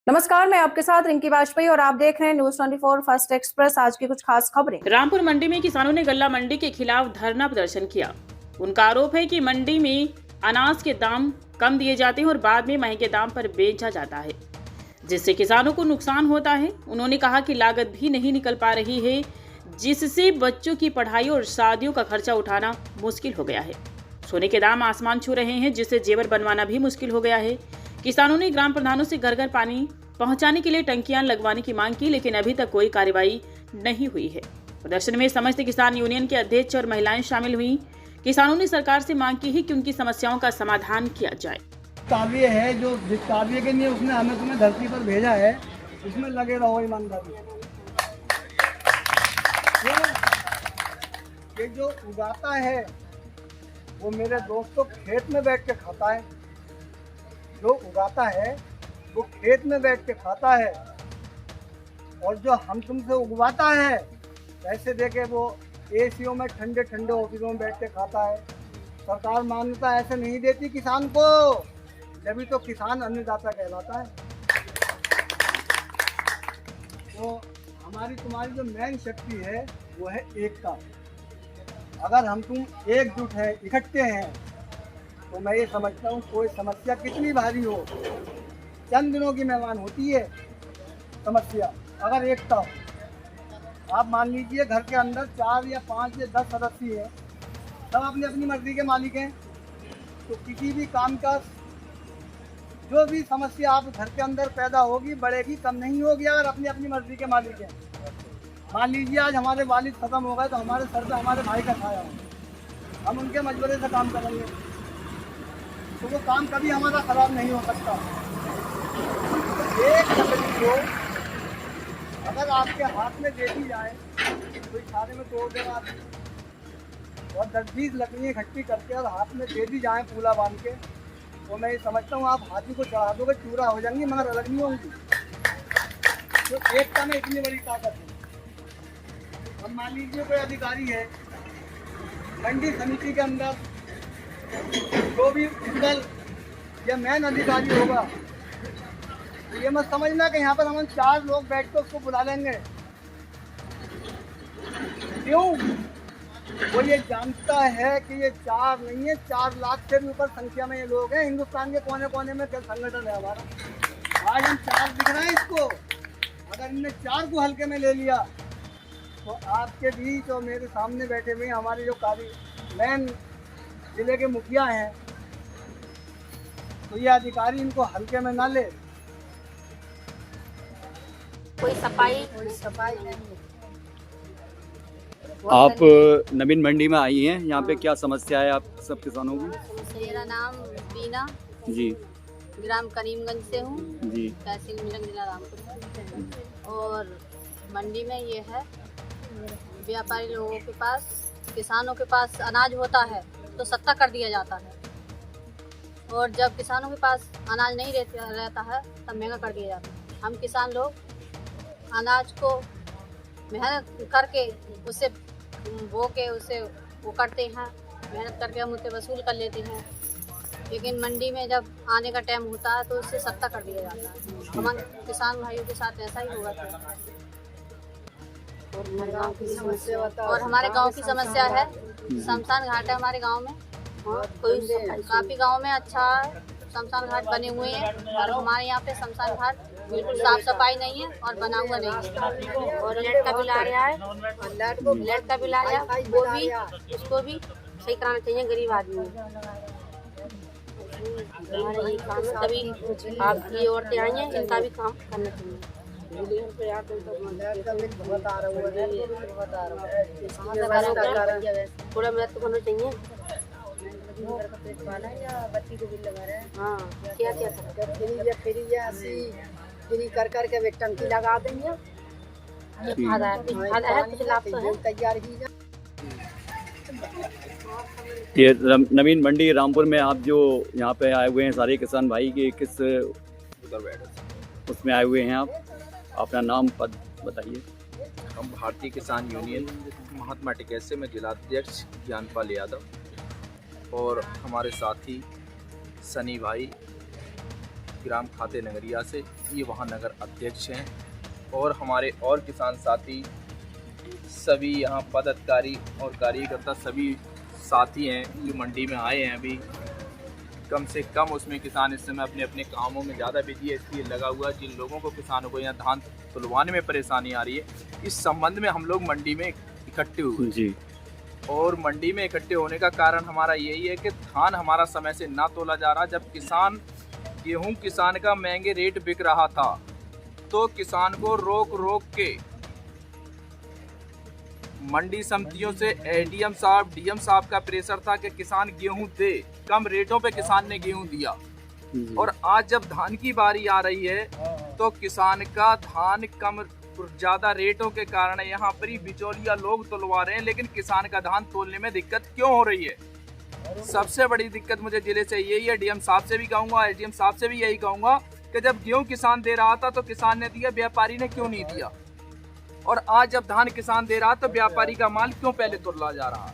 नमस्कार, मैं आपके साथ रिंकी वाजपेयी और आप देख रहे हैं न्यूज 24 फर्स्ट एक्सप्रेस। आज की कुछ खास खबरें। रामपुर मंडी में किसानों ने गल्ला मंडी के खिलाफ धरना प्रदर्शन किया। उनका आरोप है कि मंडी में अनाज के दाम कम दिए जाते हैं और बाद में महंगे दाम पर बेचा जाता है, जिससे किसानों को नुकसान होता है। उन्होंने कहा कि लागत भी नहीं निकल पा रही है, जिससे बच्चों की पढ़ाई और शादियों का खर्चा उठाना मुश्किल हो गया है। सोने के दाम आसमान छू रहे हैं, जिससे जेवर बनवाना भी मुश्किल हो गया है। किसानों ने ग्राम प्रधानों से घर घर पानी पहुंचाने के लिए टंकियां लगवाने की मांग की, लेकिन अभी तक कोई कार्रवाई नहीं हुई है। प्रदर्शन में समस्त किसान यूनियन के अध्यक्ष और महिलाएं शामिल हुई। किसानों ने सरकार से मांग की है कि उनकी समस्याओं का समाधान किया जाए। काव्य है जो जिस काव्य के लिए उसने हमें तुम्हें धरती पर भेजा है, उसमें लगे रहो ईमानदारी। ये जो उगाता है वो मेरे दोस्तों खेत में बैठ के खाता है। जो उगाता है वो खेत में बैठ के खाता है, और जो हम तुमसे उगवाता है पैसे देके वो एसीओ में ठंडे ठंडे ऑफिसों में बैठ के खाता है। सरकार मान्यता ऐसे नहीं देती किसान को, जब तो किसान अन्नदाता कहलाता है। तो हमारी तुम्हारी जो मेन शक्ति है वो है एकता। अगर हम तुम एकजुट हैं, इकट्ठे हैं, तो मैं ये समझता हूँ कोई समस्या कितनी भारी हो, चंद दिनों की मेहमान होती है समस्या। अगर एकता हो, आप मान लीजिए घर के अंदर 4 या 5 या 10 सदस्य हैं, सब अपनी अपनी मर्जी के मालिक हैं, तो किसी भी काम का जो भी समस्या आप घर के अंदर पैदा होगी बढ़ेगी, कम नहीं होगी अगर अपनी अपनी मर्जी के मालिक हैं। मान लीजिए आज हमारे वालिद खत्म हो गए तो हमारे सर पे हमारे भाई का छाया हो, हम उनके मशवरे से काम करेंगे तो वो काम कभी हमारा खराब नहीं हो सकता। एक लकड़ी को अगर आपके हाथ में दे दी जाए तो इशारे में तोड़ देगा आदमी, और 10-20 लकड़ियाँ इकट्ठी करके और हाथ में दे दी जाए फूला बांध के, तो मैं ये समझता हूँ आप हाथी को चढ़ा दोगे चूरा हो जाएंगी मगर अलग नहीं होंगी। तो एकता में इतनी बड़ी ताकत है। अब मान लीजिए कोई अधिकारी है मंडी समिति के अंदर, जो भी सिंगल या मैन अधिकारी होगा, तो ये मत समझना कि यहाँ पर हम 4 लोग बैठ कर उसको बुला लेंगे। क्यों? वो ये जानता है कि ये 4 नहीं है, 4 लाख से भी ऊपर संख्या में ये लोग हैं। हिंदुस्तान के कोने कोने में क्या संगठन है हमारा। आज हम 4 दिख रहे हैं इसको, अगर इनने 4 को हल्के में ले लिया तो आपके बीच और मेरे सामने बैठे हुए हमारे जो मेन जिले के मुखिया हैं, तो ये अधिकारी इनको हल्के में ना ले। कोई सफाई नहीं। आप नवीन मंडी में आई हैं, यहाँ पे क्या समस्या है आप सब किसानों की? मेरा नाम बीना जी, ग्राम करीमगंज से हूँ जी। तहसील मिलन जिला रामपुर। और मंडी में ये है, व्यापारी लोगों के पास, किसानों के पास अनाज होता है तो सस्ता कर दिया जाता है, और जब किसानों के पास अनाज नहीं रहता है तब महंगा कर दिया जाता है। हम किसान लोग अनाज को मेहनत करके उससे बो के उसे वो करते हैं, मेहनत करके हम उसे वसूल कर लेते हैं, लेकिन मंडी में जब आने का टाइम होता है तो उससे सस्ता कर दिया जाता है। हमारे किसान भाइयों के साथ ऐसा ही हुआ था। और हमारे गांव की समस्या है, शमशान घाट है हमारे गांव में। कोई काफ़ी गांव में अच्छा शमशान घाट बने हुए हैं, और हमारे यहाँ पे शमशान घाट बिल्कुल साफ सफाई नहीं है और बना हुआ नहीं है। और लाइट का बिल आ रहा है, और लाइट का बिल आ रहा है, वो भी उसको भी सही कराना चाहिए गरीब आदमी। हमारे ये काम है, तभी आप ये औरतें आई हैं, इनका भी काम करना चाहिए। थोड़ा मदद तो करना चाहिए। हाँ, क्या फ्री कर करके वे टंकी लगा देंगे, कुछ लाभ तो है। तैयार की जाए। ये नवीन मंडी रामपुर में आप जो यहाँ पे आए हुए हैं सारे किसान भाई के किस उसमें आए हुए हैं आप? अपना नाम पद बताइए। हम भारतीय किसान यूनियन महात्मा टिकैत से, मैं जिलाध्यक्ष ज्ञानपाल यादव, और हमारे साथी सनी भाई ग्राम खाते नगरिया से, ये वहाँ नगर अध्यक्ष हैं। और हमारे और किसान साथी सभी यहाँ पदाधिकारी और कार्यकर्ता सभी साथी हैं जो मंडी में आए हैं। अभी कम से कम उसमें किसान इस समय अपने अपने कामों में ज़्यादा बिजी है, इसलिए लगा हुआ है। जिन लोगों को किसानों को यहाँ धान तुलवाने में परेशानी आ रही है, इस संबंध में हम लोग मंडी में इकट्ठे हुए जी। और मंडी में इकट्ठे होने का कारण हमारा यही है कि धान हमारा समय से ना तोला जा रहा। जब गेहूं किसान का महंगे रेट बिक रहा था तो किसान को रोक के मंडी समितियों से एडीएम साहब डीएम साहब का प्रेशर था कि किसान गेहूं दे। कम रेटों पे किसान ने गेहूं दिया। और आज जब धान की बारी आ रही है तो किसान का धान कम ज़्यादा रेटों के कारण यहाँ पर ही बिचौलिया लोग तुलवा रहे हैं, लेकिन किसान का धान तोलने में दिक्कत क्यों हो रही है? सबसे बड़ी दिक्कत मुझे जिले से यही है। डीएम साहब से भी कहूँगा, एसडीएम साहब से भी यही कहूँगा कि जब गेहूं किसान दे रहा था तो किसान ने दिया, व्यापारी ने क्यों नहीं दिया? और आज जब धान किसान दे रहा तो व्यापारी का माल क्यों पहले तुला जा रहा?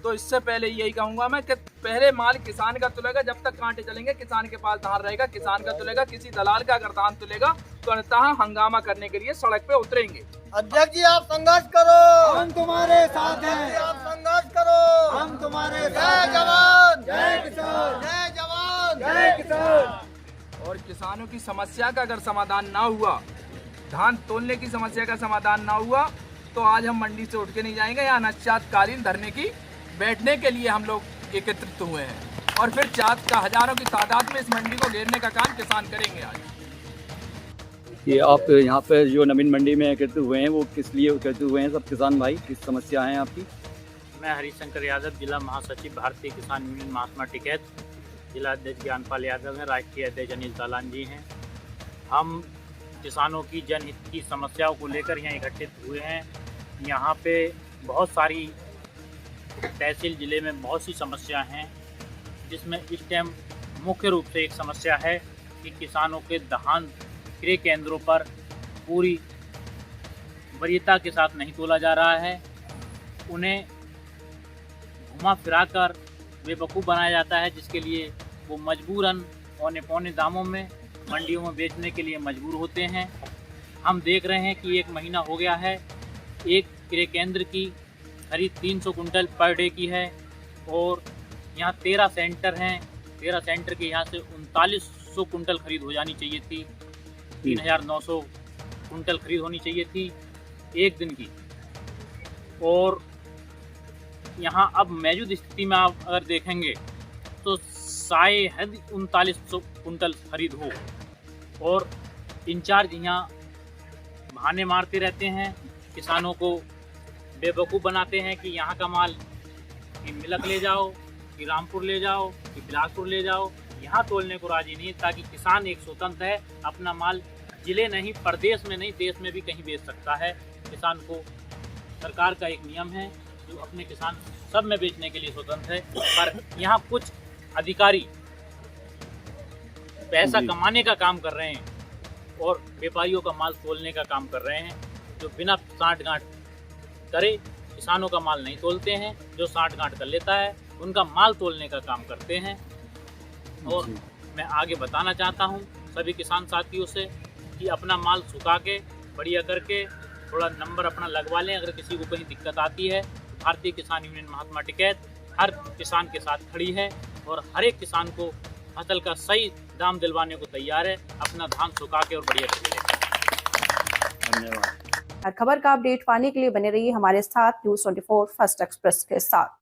तो इससे पहले यही कहूंगा मैं कि पहले माल किसान का तुलेगा। जब तक कांटे चलेंगे किसान के पास धान रहेगा, किसान का तुलेगा। किसी दलाल का अगर धान तुलेगा तो अंततः हंगामा करने के लिए सड़क पे उतरेंगे। अध्यक्ष जी आप संघर्ष करो, हम तुम्हारे साथ हैं। आप संघर्ष करो, हम तुम्हारे साथ। जय जवान जय किसान, जय जवान जय किसान। और किसानों की समस्या का अगर समाधान ना हुआ, धान तोलने की समस्या का समाधान ना हुआ, तो आज हम मंडी से उठ के नहीं जाएंगे। यहाँ अनिश्चितकालीन धरने की बैठने के लिए हम लोग एकत्रित हुए हैं और फिर हजारों की तादाद में इस मंडी को घेरने का काम किसान करेंगे। आज ये आप यहाँ पे जो नवीन मंडी में एकत्रित हुए हैं वो किस लिए एकत्रित हुए हैं? सब किसान भाई, किस समस्या है आपकी? मैं हरिशंकर यादव, जिला महासचिव भारतीय किसान यूनियन महात्मा टिकैत। जिला अध्यक्ष ज्ञानपाल यादव हैं, राष्ट्रीय अध्यक्ष अनिल तालान जी हैं। हम किसानों की जनहित की समस्याओं को लेकर यहाँ इकट्ठित हुए हैं। यहाँ पे बहुत सारी तहसील ज़िले में बहुत सी समस्या हैं, जिसमें इस टाइम मुख्य रूप से एक समस्या है कि किसानों के धान क्रय केंद्रों पर पूरी वरीयता के साथ नहीं तोला जा रहा है। उन्हें घुमा फिरा कर बेवकूफ़ बनाया जाता है, जिसके लिए वो मजबूरन पौने दामों में मंडियों में बेचने के लिए मजबूर होते हैं। हम देख रहे हैं कि 1 महीना हो गया है, एक क्रय केंद्र की खरीद 300 कुंटल पर डे की है और यहाँ 13 सेंटर हैं। 13 सेंटर के यहाँ से 3900 कुंटल खरीद हो जानी चाहिए थी। 3900 कुंटल खरीद होनी चाहिए थी एक दिन की। और यहाँ अब मौजूद स्थिति में आप अगर देखेंगे तो शायद 3900 कुंटल खरीद हो। और इंचार्ज यहाँ बहाने मारते रहते हैं, किसानों को बेवकूफ़ बनाते हैं कि यहाँ का माल कि मिलक ले जाओ, कि रामपुर ले जाओ, कि बिलासपुर ले जाओ। यहाँ तोलने को राजी नहीं, ताकि किसान एक स्वतंत्र है, अपना माल जिले नहीं, प्रदेश में नहीं, देश में भी कहीं बेच सकता है। किसान को सरकार का एक नियम है जो अपने किसान सब में बेचने के लिए स्वतंत्र है, पर यहाँ कुछ अधिकारी पैसा कमाने का काम कर रहे हैं और व्यापारियों का माल तोलने का काम कर रहे हैं, जो बिना साँठ-गाँठ करे किसानों का माल नहीं तोलते हैं। जो साँठ-गाँठ कर लेता है उनका माल तोलने का काम करते हैं। और मैं आगे बताना चाहता हूं सभी किसान साथियों से कि अपना माल सुखा के बढ़िया करके थोड़ा नंबर अपना लगवा लें। अगर किसी को कहीं दिक्कत आती है, भारतीय किसान यूनियन महात्मा टिकैत हर किसान के साथ खड़ी है और हर एक किसान को फसल का सही दाम दिलवाने को तैयार है। अपना धान सुखा के और बढ़िया करके लें। धन्यवाद। हर खबर का अपडेट पाने के लिए बने रहिए हमारे साथ न्यूज़ 24 फर्स्ट एक्सप्रेस के साथ।